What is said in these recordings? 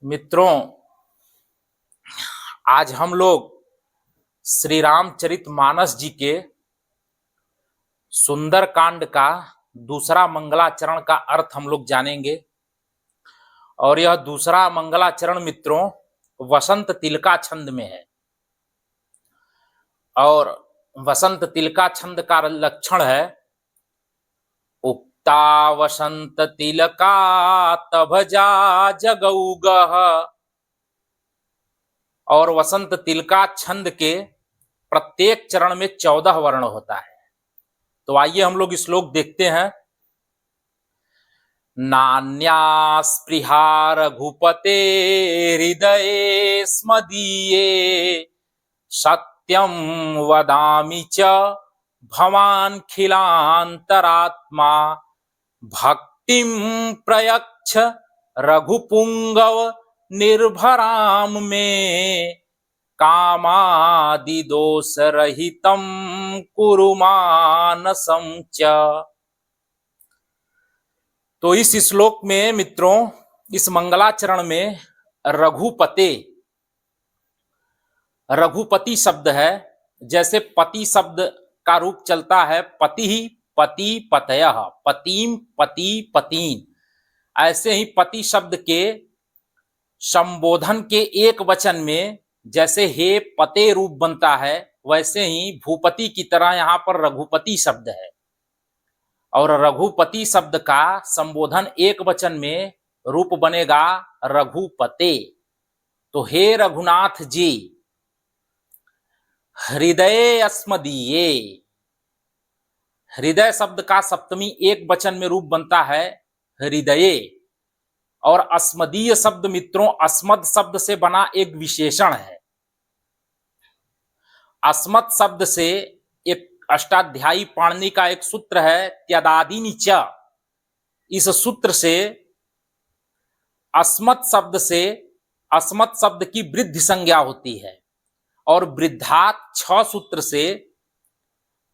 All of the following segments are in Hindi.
मित्रों, आज हम लोग श्री रामचरितमानस जी के सुंदर कांड का दूसरा मंगलाचरण का अर्थ हम लोग जानेंगे। और यह दूसरा मंगलाचरण मित्रों वसंत तिलका छंद में है। और वसंत तिलका छंद का लक्षण है उक्ता वसंत तिलका तभजा जगौगः। और वसंत तिलका छंद के प्रत्येक चरण में 14 वर्ण होता है। तो आइए हम लोग श्लोक देखते हैं। नान्या स्पृहा रघुपते हृदये स्मदीये सत्यं वदामि च भवान् खिलान्तरात्मा भक्तिं प्रयच्छ रघुपुंगव निर्भराम में कामादिदोष रहितं कुरु मानसं च। तो इस श्लोक में मित्रों, इस मंगलाचरण में रघुपति शब्द है। जैसे पति शब्द का रूप चलता है पति ही पति पतयः, पतिम पति पतीन, ऐसे ही पति शब्द के संबोधन के एक वचन में जैसे हे पते रूप बनता है, वैसे ही भूपति की तरह यहाँ पर रघुपति शब्द है। और रघुपति शब्द का संबोधन एक वचन में रूप बनेगा रघुपते। तो हे रघुनाथ जी हृदय अस्मदीये। हृदय शब्द का सप्तमी एक वचन में रूप बनता है हृदये। और अस्मदीय शब्द मित्रों अस्मद शब्द से बना एक विशेषण है। अस्मद शब्द से एक अष्टाध्यायी पाणिनि का एक सूत्र है त्यदादीनि च। इस सूत्र से अस्मत् शब्द की वृद्धि संज्ञा होती है। और वृद्धात् छ सूत्र से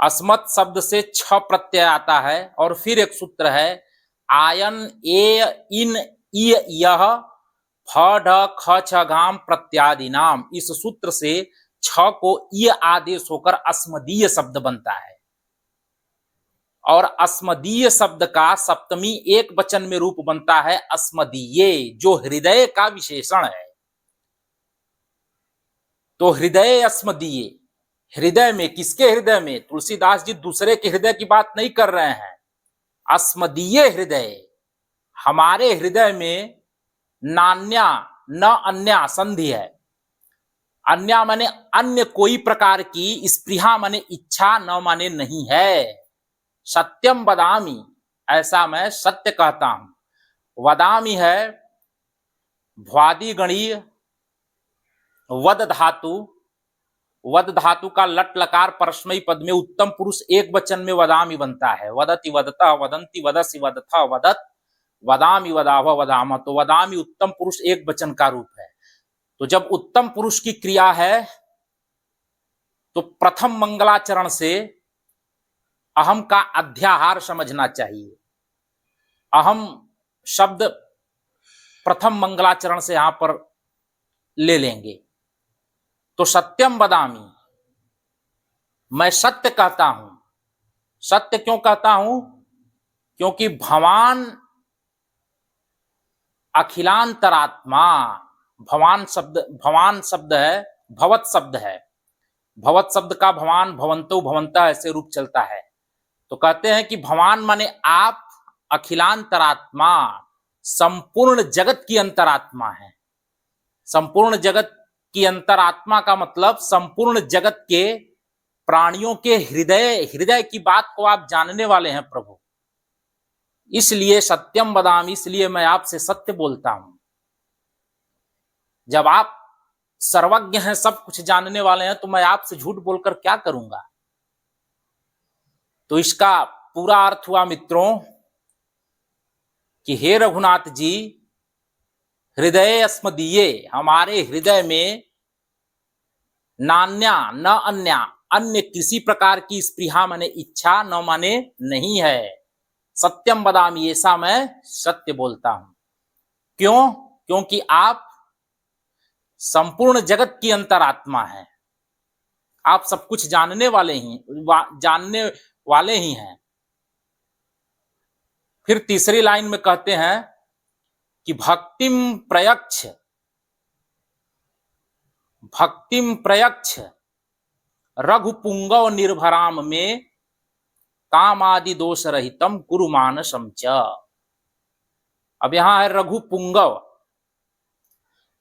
अस्मत् शब्द से छ प्रत्यय आता है। और फिर एक सूत्र है आयन ए इन इ यह फ ढ ख छ घाम प्रत्यादि नाम। इस सूत्र से छ को इ आदेश होकर अस्मदीय शब्द बनता है। और अस्मदीय शब्द का सप्तमी एक वचन में रूप बनता है अस्मदीये, जो हृदय का विशेषण है। तो हृदय अस्मदीये, हृदय में, किसके हृदय में? तुलसीदास जी दूसरे के हृदय की बात नहीं कर रहे हैं। अस्मदीय हृदय, हमारे हृदय में नान्या न अन्या संधि है। अन्या माने अन्य कोई प्रकार की, स्पृहा माने इच्छा, न माने नहीं है। सत्यम वदामि, ऐसा मैं सत्य कहता हूं। वदामि है भ्वादि गणीय वद धातु। वद धातु का लट लकार परस्मयी पद में उत्तम पुरुष एक वचन में वदामि बनता है। वदति वदतः वदंती वदसि वदथ वदत वदामि वदाव वदाम। तो वदामि उत्तम पुरुष एक वचन का रूप है। तो जब उत्तम पुरुष की क्रिया है तो प्रथम मंगलाचरण से अहम का अध्याहार समझना चाहिए। अहम शब्द प्रथम मंगलाचरण से यहां पर ले लेंगे। तो सत्यम वदामि, मैं सत्य कहता हूं। सत्य क्यों कहता हूं? क्योंकि भवान अखिलांतरात्मा, भवान शब्द है, भवत शब्द है। भवत शब्द का भवान भवंतो भवंता ऐसे रूप चलता है। तो कहते हैं कि भवान माने आप अखिलांतरात्मा, संपूर्ण जगत की अंतरात्मा है। संपूर्ण जगत की अंतरात्मा का मतलब संपूर्ण जगत के प्राणियों के हृदय की बात को आप जानने वाले हैं प्रभु। इसलिए सत्यम वदामि, इसलिए मैं आपसे सत्य बोलता हूं। जब आप सर्वज्ञ हैं, सब कुछ जानने वाले हैं, तो मैं आपसे झूठ बोलकर क्या करूंगा? तो इसका पूरा अर्थ हुआ मित्रों कि हे रघुनाथ जी हृदय अस्मदीये, हमारे हृदय में नान्या न अन्या, अन्य किसी प्रकार की स्पृहा माने इच्छा, न माने नहीं है। सत्यम वदामि, ऐसा मैं सत्य बोलता हूं। क्यों? क्योंकि आप संपूर्ण जगत की अंतरात्मा है। आप सब कुछ जानने वाले ही हैं। फिर तीसरी लाइन में कहते हैं कि भक्तिम प्रयच्छ रघुपुंगव निर्भराम में काम आदि दोष रहितम कुरु मानसम च। अब यहां है रघुपुंगव,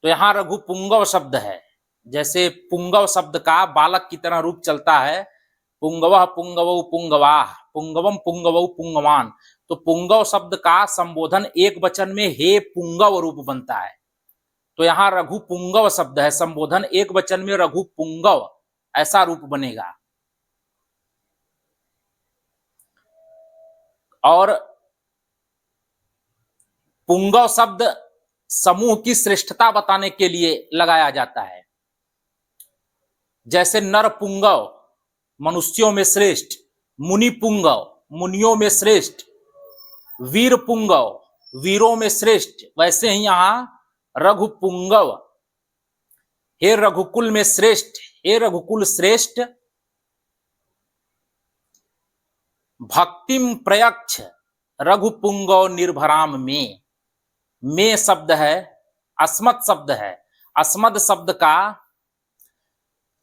तो यहां रघुपुंगव शब्द है। जैसे पुंगव शब्द का बालक की तरह रूप चलता है, पुंगवः पुंगवौ पुंगवाः, पुंगवम पुंगवौ पुंगवान। तो पुंगव शब्द का संबोधन एक वचन में हे पुंगव रूप बनता है। तो यहां रघुपुंगव शब्द है, संबोधन एक वचन में रघुपुंगव ऐसा रूप बनेगा। और पुंगव शब्द समूह की श्रेष्ठता बताने के लिए लगाया जाता है। जैसे नर पुंगव मनुष्यों में श्रेष्ठ, मुनि पुंगव मुनियों में श्रेष्ठ, वीर पुंगव वीरों में श्रेष्ठ, वैसे ही यहां रघुपुंगव हे रघुकुल में श्रेष्ठ, हे रघुकुल श्रेष्ठ। भक्तिम प्रयच्छ रघुपुंगव निर्भराम में शब्द है अस्मत् शब्द है। अस्मद शब्द का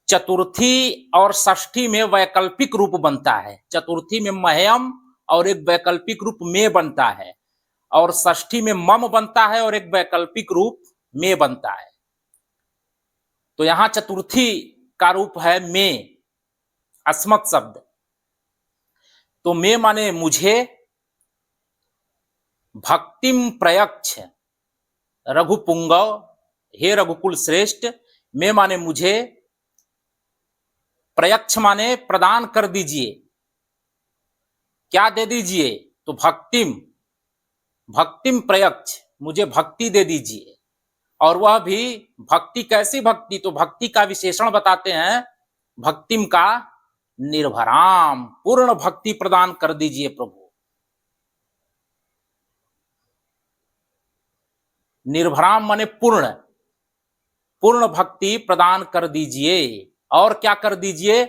चतुर्थी और षष्ठी में वैकल्पिक रूप बनता है। चतुर्थी में मह्यम और एक वैकल्पिक रूप में बनता है, और षष्ठी में मम बनता है और एक वैकल्पिक रूप में बनता है। तो यहां चतुर्थी का रूप है में, अस्मत् शब्द। तो में माने मुझे, भक्तिम प्रयच्छ रघुपुंगव हे रघुकुल श्रेष्ठ, में माने मुझे, प्रयच्छ माने प्रदान कर दीजिए, क्या दे दीजिए, तो भक्तिम प्रयच्छ मुझे भक्ति दे दीजिए। और वह भी भक्ति, कैसी भक्ति, तो भक्ति का विशेषण बताते हैं, भक्तिम का निर्भराम, पूर्ण भक्ति प्रदान कर दीजिए प्रभु। निर्भराम माने पूर्ण भक्ति प्रदान कर दीजिए। और क्या कर दीजिए,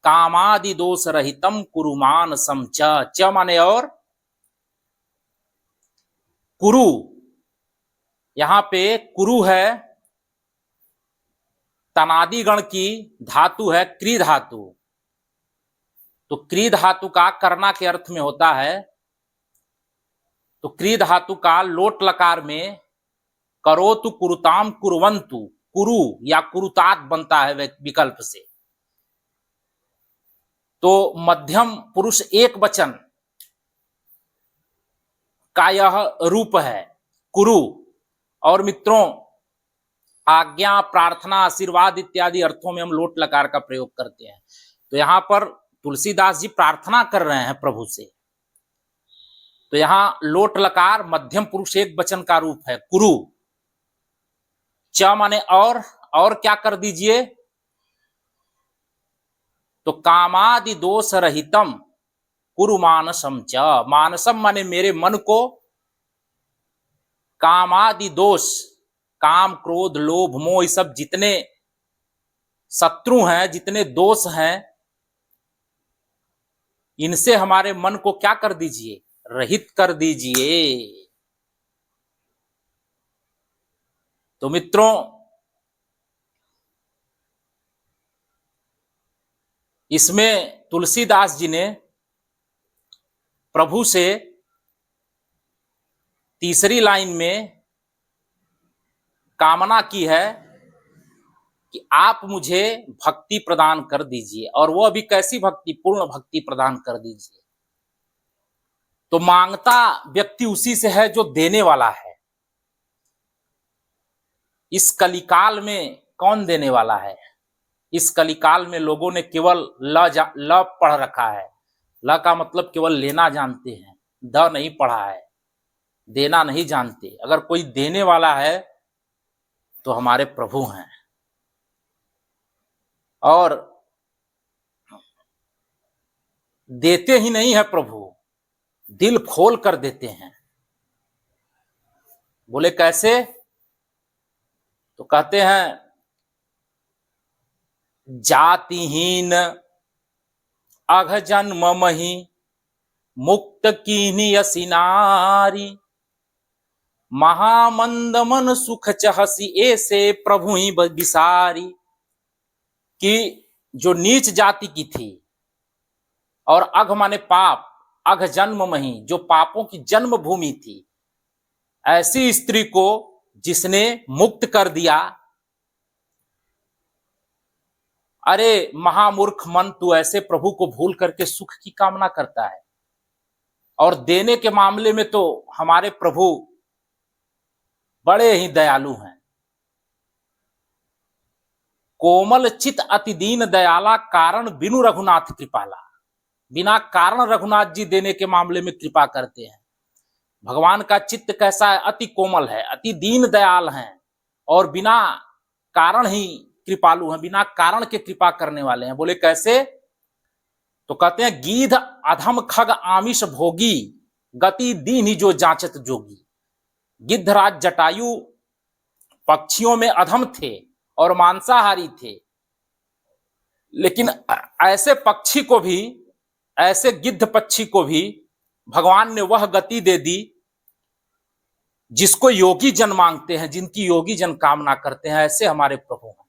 कामादि दोष रहितम कुरुमान समच, च माने और, कुरु, यहां पे कुरु है तनादि गण की धातु है, क्री धातु। तो क्री धातु का करना के अर्थ में होता है। तो क्री धातु का लोट लकार में करोतु कुरुताम कुरुवंतु, कुरु या कुरुतात बनता है विकल्प से। तो मध्यम पुरुष एक वचन का यह रूप है कुरु। और मित्रों, आज्ञा, प्रार्थना, आशीर्वाद इत्यादि अर्थों में हम लोट लकार का प्रयोग करते हैं। तो यहां पर तुलसीदास जी प्रार्थना कर रहे हैं प्रभु से। तो यहां लोट लकार मध्यम पुरुष एक वचन का रूप है कुरु। च माने और क्या कर दीजिए, तो कामादि दोष रहितम कुरु मानसम च, मानसम माने मेरे मन को, कामादि दोष, काम क्रोध लोभ मोह, सब जितने शत्रु हैं, जितने दोष हैं, इनसे हमारे मन को क्या कर दीजिए, रहित कर दीजिए। तो मित्रों, इसमें तुलसीदास जी ने प्रभु से तीसरी लाइन में कामना की है कि आप मुझे भक्ति प्रदान कर दीजिए, और वह भी कैसी भक्ति, पूर्ण भक्ति प्रदान कर दीजिए। तो मांगता व्यक्ति उसी से है जो देने वाला है। इस कलिकाल में कौन देने वाला है? इस कलिकाल में लोगों ने केवल ल पढ़ रखा है। ल का मतलब केवल लेना जानते हैं, द नहीं पढ़ा है, देना नहीं जानते। अगर कोई देने वाला है तो हमारे प्रभु हैं, और देते ही नहीं है प्रभु, दिल खोल कर देते हैं। बोले कैसे? तो कहते हैं जातिहीन अघ जन्म मही मुक्त कीन्ही असी नारी, महामंद मन सुख चहसी ऐसे प्रभु ही बिसारी। कि जो नीच जाति की थी और अघ माने पाप, अघ जन्म मही जो पापों की जन्म भूमि थी, ऐसी स्त्री को जिसने मुक्त कर दिया। अरे महामूर्ख मन, तू ऐसे प्रभु को भूल करके सुख की कामना करता है। और देने के मामले में तो हमारे प्रभु बड़े ही दयालु हैं। कोमल चित अति दीन दयाला, कारण बिनु रघुनाथ कृपाला। बिना कारण रघुनाथ जी देने के मामले में कृपा करते हैं। भगवान का चित्त कैसा है? अति कोमल है, अति दीन दयाल हैं और बिना कारण ही कृपालु हैं, बिना कारण के कृपा करने वाले हैं। बोले कैसे? तो कहते हैं गीध अधम खग आमिष भोगी, गति दीन ही जो जांचत जोगी। गिद्धराज जटायु पक्षियों में अधम थे और मांसाहारी थे, लेकिन ऐसे पक्षी को भी, ऐसे गिद्ध पक्षी को भी भगवान ने वह गति दे दी जिसको योगी जन मांगते हैं, जिनकी योगी जन कामना करते हैं। ऐसे हमारे प्रभु हैं।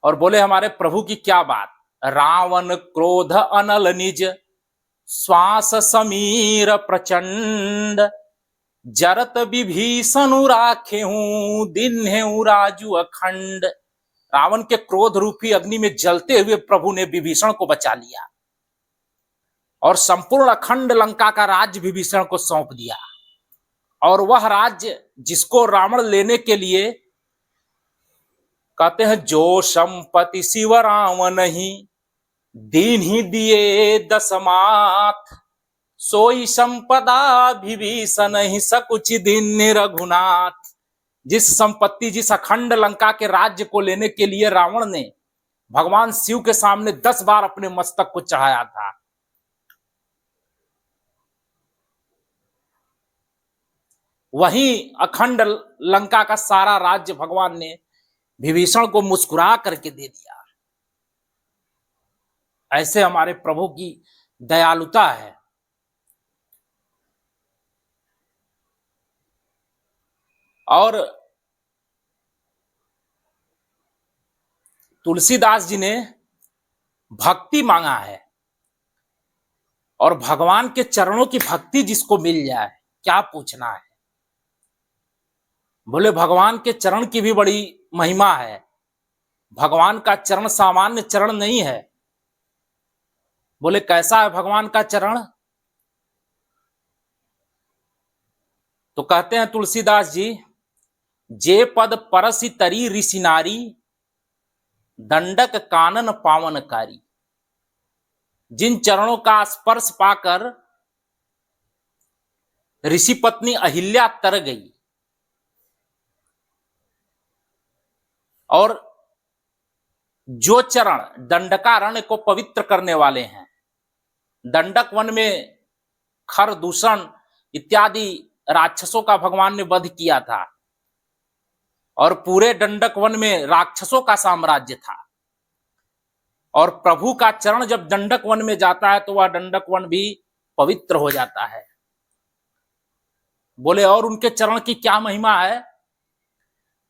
और बोले हमारे प्रभु की क्या बात? रावण क्रोध अनल निज, श्वास समीर प्रचंड, जरत विभीषण राखे हूं दिन है राजू अखंड। रावण के क्रोध रूपी अग्नि में जलते हुए प्रभु ने विभीषण को बचा लिया और संपूर्ण अखंड लंका का राज्य विभीषण को सौंप दिया। और वह राज्य जिसको रावण लेने के लिए, कहते हैं जो संपत्ति शिव रावण ही दीन ही दिए दशमाथ, सोई संपदा विभीषण ही सकुच दिन रघुनाथ। जिस संपत्ति, जिस अखंड लंका के राज्य को लेने के लिए रावण ने भगवान शिव के सामने 10 बार अपने मस्तक को चढ़ाया था, वही अखंड लंका का सारा राज्य भगवान ने विभीषण को मुस्कुरा करके दे दिया। ऐसे हमारे प्रभु की दयालुता है। और तुलसीदास जी ने भक्ति मांगा है, और भगवान के चरणों की भक्ति जिसको मिल जाए, क्या पूछना है। बोले भगवान के चरण की भी बड़ी महिमा है। भगवान का चरण सामान्य चरण नहीं है। बोले कैसा है भगवान का चरण? तो कहते हैं तुलसीदास जी, जे पद परसि तरी ऋषि नारी, दंडक कानन पावनकारी। जिन चरणों का स्पर्श पाकर ऋषि पत्नी अहिल्या तर गई, और जो चरण दंडकारण्य को पवित्र करने वाले हैं। दंडक वन में खर दूषण इत्यादि राक्षसों का भगवान ने वध किया था, और पूरे दंडक वन में राक्षसों का साम्राज्य था। और प्रभु का चरण जब दंडक वन में जाता है तो वह दंडक वन भी पवित्र हो जाता है। बोले और उनके चरण की क्या महिमा है?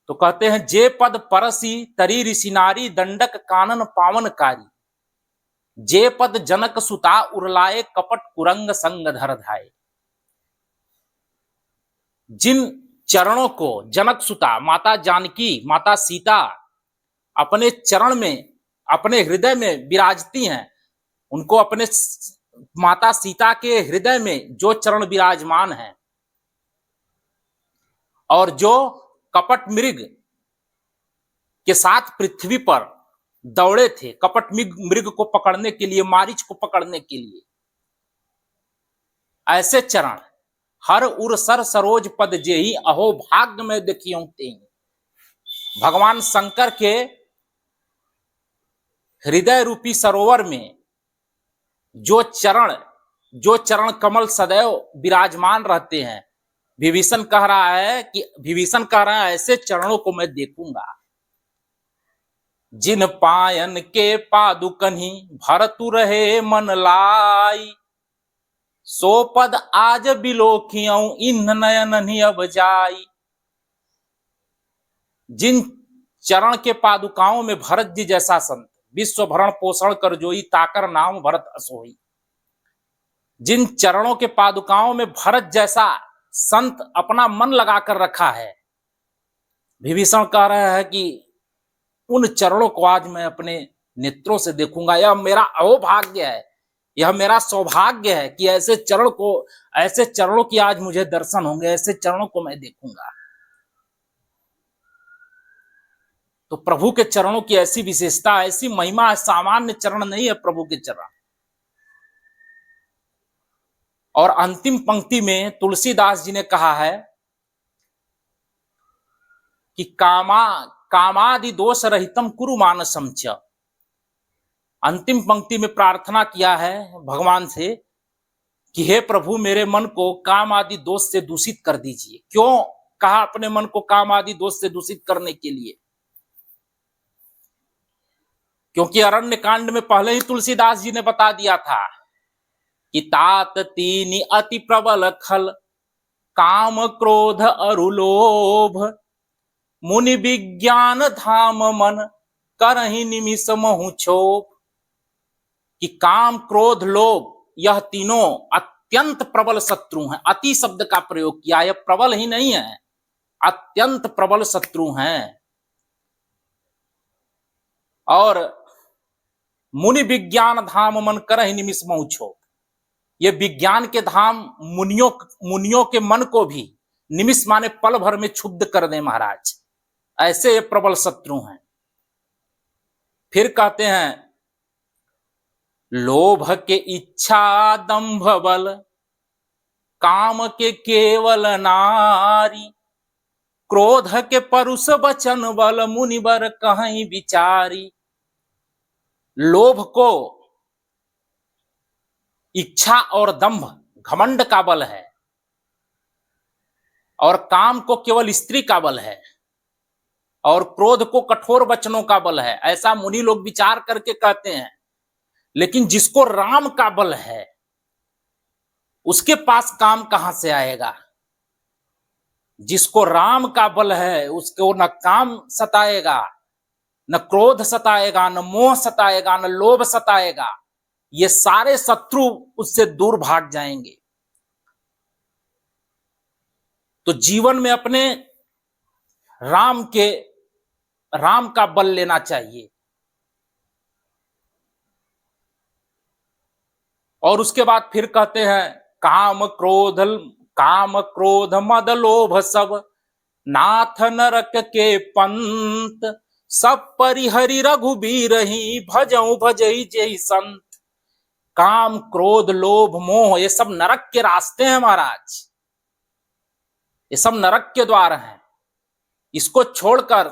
तो कहते हैं जे पद परसी तरी ऋषि नारी, दंडक कानन पावनकारी। जे पद जनक सुता उरलाए, कपट कुरंग संग धर धाये। जिन चरणों को जनक सुता, माता जानकी, माता सीता अपने चरण में, अपने हृदय में विराजती हैं, उनको अपने माता सीता के हृदय में जो चरण विराजमान हैं, और जो कपट मृग के साथ पृथ्वी पर दौड़े थे, कपट मृग को पकड़ने के लिए, मारीच को पकड़ने के लिए, ऐसे चरण हर उर सर सरोज पद जेहि, अहो भाग्य में देखियो तेहि। भगवान शंकर के हृदय रूपी सरोवर में जो चरण कमल सदैव विराजमान रहते हैं, विभीषण कह रहा है ऐसे चरणों को मैं देखूंगा जिन पायन के पादुकन्हि भरतु रहे मन लाई, सो पद आज बिलोकियऊं इन्न नयन अब जाई। जिन चरण के पादुकाओं में भरत जी जैसा संत विश्व भरण पोषण कर जोई, ताकर नाम भरत असोई। जिन चरणों के पादुकाओं में भरत जैसा संत अपना मन लगाकर रखा है, विभीषण कह रहा है कि उन चरणों को आज मैं अपने नेत्रों से देखूंगा। यह मेरा अहोभाग्य है, यह मेरा सौभाग्य है कि ऐसे चरणों की आज मुझे दर्शन होंगे, ऐसे चरणों को मैं देखूंगा। तो प्रभु के चरणों की ऐसी विशेषता, ऐसी महिमा है, सामान्य चरण नहीं है प्रभु के चरण। और अंतिम पंक्ति में तुलसीदास जी ने कहा है कि कामादि दोष रहितम कुरु मानसम च। अंतिम पंक्ति में प्रार्थना किया है भगवान से कि हे प्रभु मेरे मन को काम आदि दोष से दूषित कर दीजिए। क्यों कहा अपने मन को काम आदि दोष से दूषित करने के लिए? क्योंकि अरण्य कांड में पहले ही तुलसीदास जी ने बता दिया था कि तात तीन अति प्रबल खल, काम क्रोध अरुलोभ, मुनि विज्ञान धाम मन करहि निमिष महु क्षोभ। कि काम क्रोध लोभ यह तीनों अत्यंत प्रबल शत्रु हैं। अति शब्द का प्रयोग किया, यह प्रबल ही नहीं है, अत्यंत प्रबल शत्रु हैं। और मुनि विज्ञान धाम मन करहि निमिष महु क्षोभ, ये विज्ञान के धाम मुनियों के मन को भी निमिष माने पल भर में क्षुब्ध कर दे महाराज, ऐसे ये प्रबल शत्रु हैं। फिर कहते हैं लोभ के इच्छा दंभ बल, काम के केवल नारी, क्रोध के परुष वचन बल, मुनिवर कहीं विचारी। लोभ को इच्छा और दंभ घमंड का बल है, और काम को केवल स्त्री का बल है, और क्रोध को कठोर वचनों का बल है, ऐसा मुनि लोग विचार करके कहते हैं। लेकिन जिसको राम का बल है उसके पास काम कहां से आएगा? जिसको राम का बल है उसको न काम सताएगा, न क्रोध सताएगा, न मोह सताएगा, न लोभ सताएगा। ये सारे शत्रु उससे दूर भाग जाएंगे। तो जीवन में अपने राम का बल लेना चाहिए। और उसके बाद फिर कहते हैं काम क्रोध मद लोभ सब, नाथ नरक के पंत, सब परिहरि रघुबीर ही, भजऊ भजई जय संत। काम क्रोध लोभ मोह ये सब नरक के रास्ते हैं महाराज, ये सब नरक के द्वार हैं। इसको छोड़कर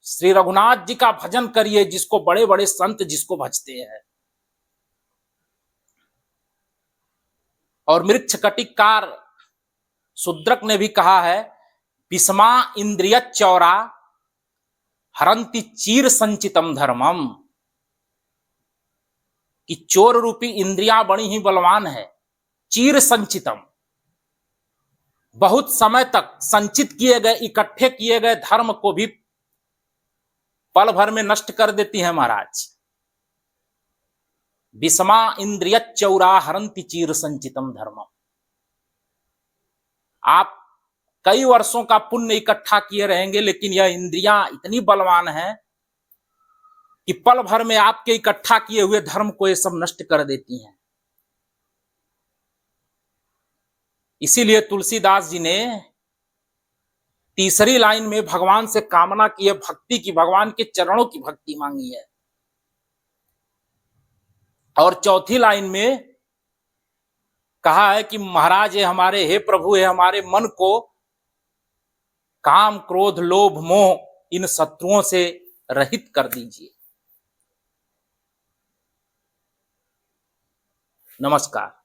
श्री रघुनाथ जी का भजन करिए, जिसको बड़े बड़े संत जिसको भजते हैं। और मृक्ष कटिकार शूद्रक ने भी कहा है विषमा इंद्रिय चौरा, हरंति चीर संचितम धर्मम। कि चोर रूपी इंद्रियां बड़ी ही बलवान है, चीर संचितम, बहुत समय तक संचित किए गए इकट्ठे किए गए धर्म को भी पल भर में नष्ट कर देती है महाराज। विषमा इंद्रिय चौरा हरंति चीर संचितम धर्मम। आप कई वर्षों का पुण्य इकट्ठा किए रहेंगे, लेकिन यह इंद्रियां इतनी बलवान हैं कि पल भर में आपके इकट्ठा किए हुए धर्म को ये सब नष्ट कर देती हैं। इसीलिए तुलसीदास जी ने तीसरी लाइन में भगवान से कामना की है भक्ति की, भगवान के चरणों की भक्ति मांगी है। और चौथी लाइन में कहा है कि महाराज हे प्रभु हमारे मन को काम क्रोध लोभ मोह इन शत्रुओं से रहित कर दीजिए। नमस्कार।